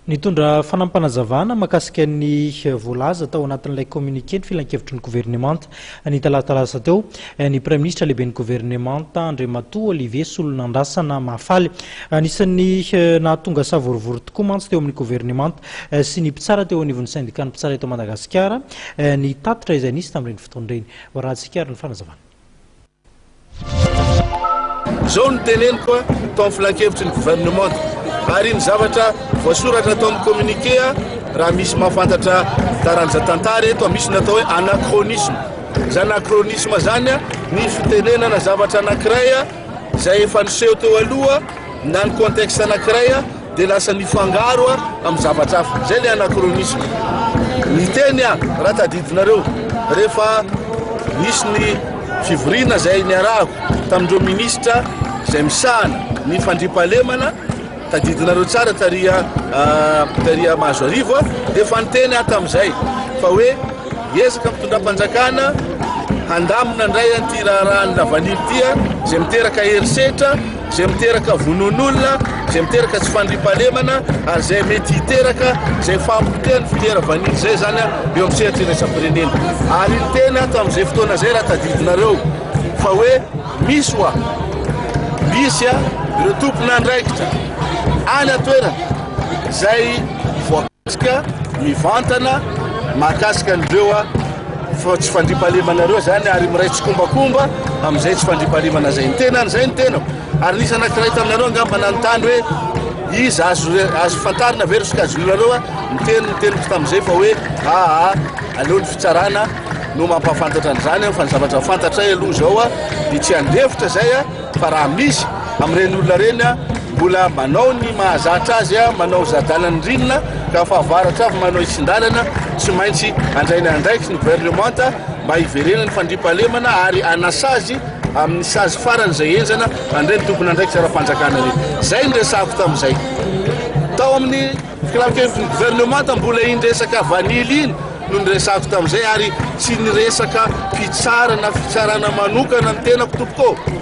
Nitondra fanampanazavana makasika ny voalaza tao anatin'ilay communiqué ny filan-kevitry ny gouvernemanta ny talatalasa teo ny premier ministre lehiben'ny gouvernemanta Andriamatoa Olivier Solonandrasana Mafaly anisan'ny nahatonga savorivory tokoa mantsy teo amin'ny gouvernemanta sy ny mpitsara teo anivon'ny syndicat ny mpitsara eto Madagasikara ny tatitra izay nisy tamin'ireny fotoana ireny Rahatsikara ny fanazavana. Zao ny teneniko tao amin'ny filan-kevitry ny gouvernemanta ary ny zavatra voasoratra tao amin'ny communiqué raha misy mahafantatra taranja tantara eto misy natao hoe anachronisme. Zany anachronisme zany ny fitenenana zavatra anankiray izay efa niseho teo aloha na ny contexte anankiray dia lasa nifangaro amin'ny zavatra hafa. Zay le anachronisme. Ny teny raha tadidinareo rehefa nisy ny fivoriana izay niarahako tamin'ireo ministra izay misahana ny fandriampahalemana tadidinareo tsara taria mahazo arivo dia efa niteny tamin'izay fa hoe hiezaka mitondram-panjakana handamina indray ty raharahany lavanily ity izay miteraka herisetra, izay miteraka vonon'olona, izay miteraka tsy fandriampahalemana ary izay mety hiteraka izay fampoteny fitera vanily zay zany eo amin'ny sehatra iraisam-pirenena. Ary niteny tamin'izay fotoana zay raha tadidinareo fa hoe misy hoa misy ireo tompona andraikitra any atoerana izay voakasika mivantana mahakasika an'ireo tsy fandriampahalemanareo zany ary miray tsy kombakomba amin'izay tsy fandriampahalemana zay ny tena zay ny tenako. Ary nisy anankiray taminareo angamba nanontany hoe izy azo fantarina ve resaka azonareo niteniko tamin'izay fa hoe aleo ny fitsarana no mampahafantatra an'izany fa ny zavatra fantatra aloha zao dia tsy andefitra zay fa raha misy amin'ireny olona reny mbola manao ny mahazatra azy manao zadalany rinona ka fahavaratra avy manao isindalana tsy maintsy andrainy andraikitsy ny gouvernemanta mba hiverena ny fandriampahalemana ary anasazy amin'ny sazy farany izay enjana andray ny tompony andraikitsy ara-panjakana reny. Zay ny resako tamin'izay tao amin'ny filan-kevitry ny gouvernemanta mbola indresaka vanily iny no niresako tamin'izay ary tsy niresaka mpitsara na fitsarana manokana ny tenako tompoko.